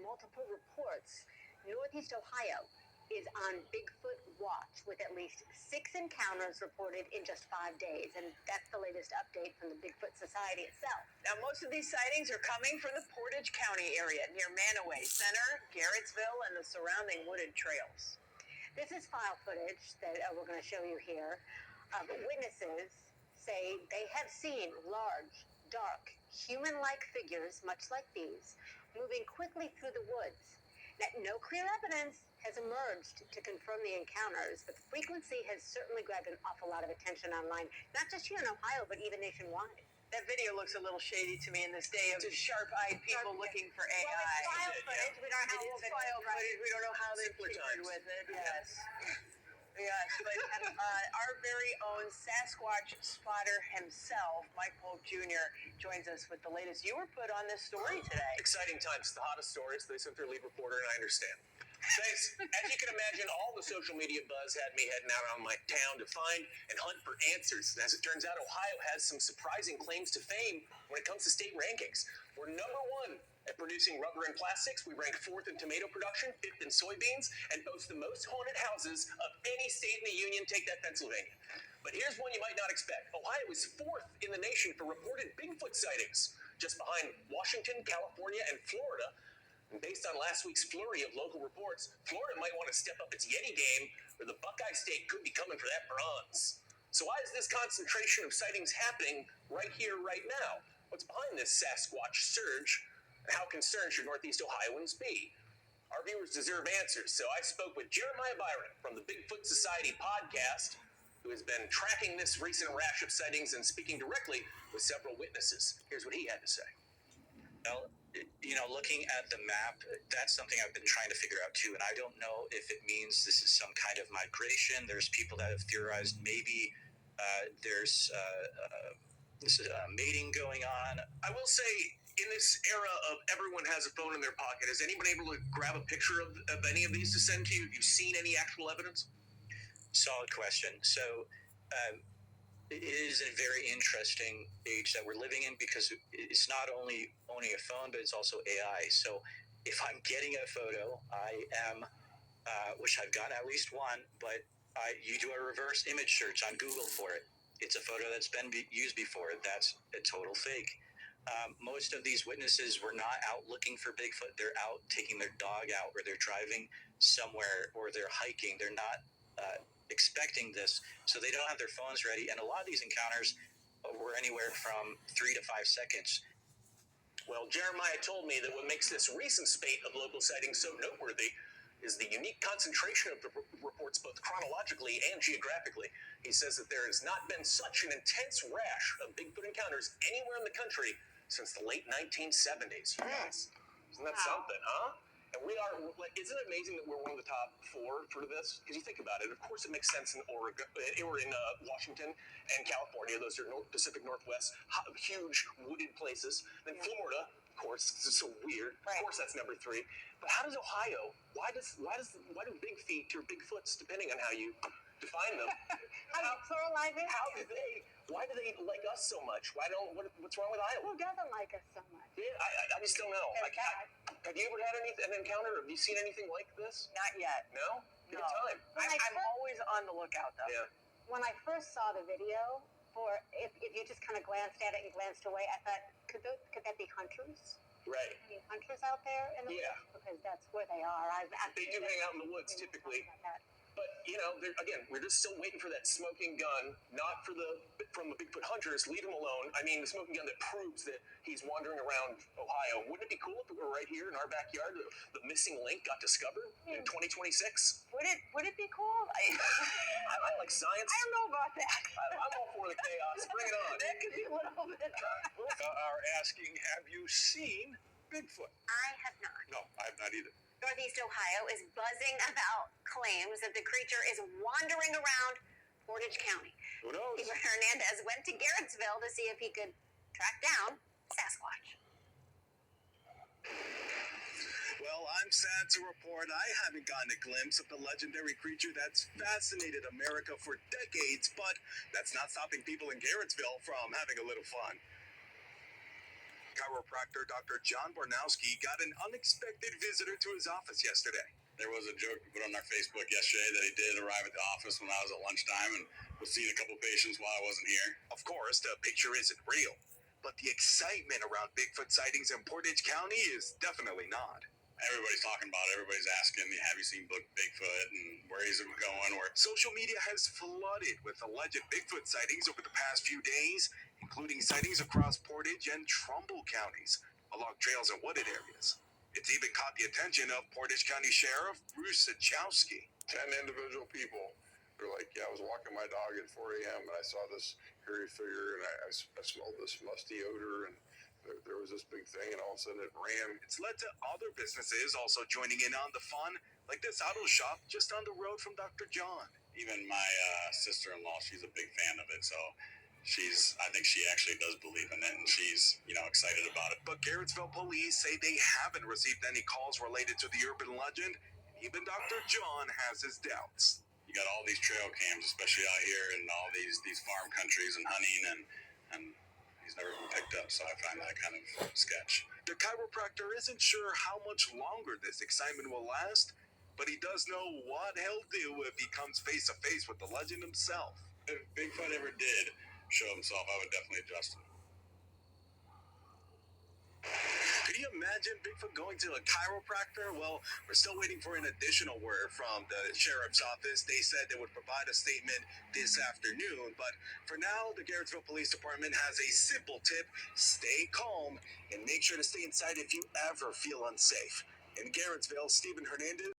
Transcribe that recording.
multiple reports, Northeast Ohio is on Bigfoot watch with at least 6 encounters reported in just 5 days. And that's the latest update from the Bigfoot Society itself. Now, most of these sightings are coming from the Portage County area near Manaway Center, Garrettsville, and the surrounding wooded trails. This is file footage that we're going to show you here. Witnesses say they have seen large, dark, human-like figures, much like these, moving quickly through the woods. Now, no clear evidence has emerged to confirm the encounters, but the frequency has certainly grabbed an awful lot of attention online, not just here in Ohio, but even nationwide. That video looks a little shady to me in this day of sharp-eyed people looking for AI. Well, it's file footage. We don't know how old it is. File footage. We don't know how they tinkered with it. Yes. Yes, but our very own Sasquatch spotter himself, Mike Polk Jr., joins us with the latest. You were put on this story today. Exciting times. The hottest stories. They sent their lead reporter, and I understand. Thanks. As you can imagine, all the social media buzz had me heading out on my town to find and hunt for answers. As it turns out, Ohio has some surprising claims to fame when it comes to state rankings. We're number 1 at producing rubber and plastics. We rank 4th in tomato production, 5th in soybeans, and boast the most haunted houses of any state in the union. Take that, Pennsylvania. But here's one you might not expect. Ohio is 4th in the nation for reported Bigfoot sightings, just behind Washington, California, and Florida. And based on last week's flurry of local reports, Florida might want to step up its Yeti game, or the Buckeye State could be coming for that bronze. So why is this concentration of sightings happening right here, right now? What's behind this Sasquatch surge? And how concerned should Northeast Ohioans be? Our viewers deserve answers, so I spoke with Jeremiah Byron from the Bigfoot Society podcast, who has been tracking this recent rash of sightings and speaking directly with several witnesses. Here's what he had to say. Well, looking at the map, that's something I've been trying to figure out too, and I don't know if it means this is some kind of migration. There's people that have theorized maybe there's mating going on. I will say, in this era of everyone has a phone in their pocket, has anyone able to grab a picture of any of these to send to you? Have you seen any actual evidence? Solid question. So it is a very interesting age that we're living in, because it's not only owning a phone, but it's also AI. So if I'm getting a photo, I am, which I've gotten at least one, but you do a reverse image search on Google for it. It's a photo that's been used before. That's a total fake. Most of these witnesses were not out looking for Bigfoot. They're out taking their dog out, or they're driving somewhere, or they're hiking. They're not expecting this, so they don't have their phones ready. And a lot of these encounters were anywhere from 3 to 5 seconds. Well, Jeremiah told me that what makes this recent spate of local sightings so noteworthy is the unique concentration of the reports, both chronologically and geographically. He says that there has not been such an intense rash of Bigfoot encounters anywhere in the country since the late 1970s. Yes. Isn't that something, huh? And we are, isn't it amazing that we're one of the top 4 for this? Because you think about it, of course it makes sense in Oregon, or in Washington and California. Those are Pacific Northwest, huge wooded places. Then Florida, of course, this is so weird. Right. Of course that's number 3. But how does Ohio, why do big feet or Bigfoots, depending on how you define them, why do they like us so much? What's wrong with Iowa? Who doesn't like us so much? Yeah, I just don't know. Have you ever had an encounter? Have you seen anything like this? Not yet. No? No. Good time. I'm always on the lookout, though. Yeah. When I first saw the video, if you just kind of glanced at it and glanced away, I thought, could that be hunters? Right. Any hunters out there in the woods? Because that's where they are. They do hang out in the woods, typically. But, again, we're just still waiting for that smoking gun, not from the Bigfoot hunters. Leave him alone. I mean, the smoking gun that proves that he's wandering around Ohio. Wouldn't it be cool if it were right here in our backyard? The missing link got discovered in 2026? Would it be cool? I like science. I don't know about that. I'm all for the chaos. Bring it on. That could be a little bit. Are asking, have you seen Bigfoot? I have not. No, I have not either. Northeast Ohio is buzzing about claims that the creature is wandering around Portage County. Who knows? Steve Hernandez went to Garrettsville to see if he could track down Sasquatch. Well, I'm sad to report I haven't gotten a glimpse of the legendary creature that's fascinated America for decades, but that's not stopping people in Garrettsville from having a little fun. Chiropractor Dr. John Barnowski got an unexpected visitor to his office yesterday. There was a joke put on our Facebook yesterday that he did arrive at the office when I was at lunchtime and was seeing a couple patients while I wasn't here. Of course, the picture isn't real, but the excitement around Bigfoot sightings in Portage County is definitely not. Everybody's talking about it. Everybody's asking, have you seen Bigfoot and where he's going? Social media has flooded with alleged Bigfoot sightings over the past few days, including sightings across Portage and Trumbull counties, along trails and wooded areas. It's even caught the attention of Portage County Sheriff Bruce Sachowski. 10 individual people. They're like, yeah, I was walking my dog at 4 a.m. and I saw this hairy figure and I smelled this musty odor and there was this big thing and all of a sudden it ran. It's led to other businesses also joining in on the fun, like this auto shop just on the road from Dr. John. Even my sister-in-law, she's a big fan of it, so I think she actually does believe in it, and she's, excited about it. But Garrettsville police say they haven't received any calls related to the urban legend. Even Dr. John has his doubts. You got all these trail cams, especially out here in all these farm countries and hunting, and he's never been picked up, so I find that kind of sketch. The chiropractor isn't sure how much longer this excitement will last, but he does know what he'll do if he comes face to face with the legend himself. If Bigfoot ever did show himself, I would definitely adjust him. Could you imagine Bigfoot going to a chiropractor? Well, we're still waiting for an additional word from the sheriff's office. They said they would provide a statement this afternoon, but for now, the Garrettsville Police Department has a simple tip: stay calm and make sure to stay inside if you ever feel unsafe. In Garrettsville, Stephen Hernandez.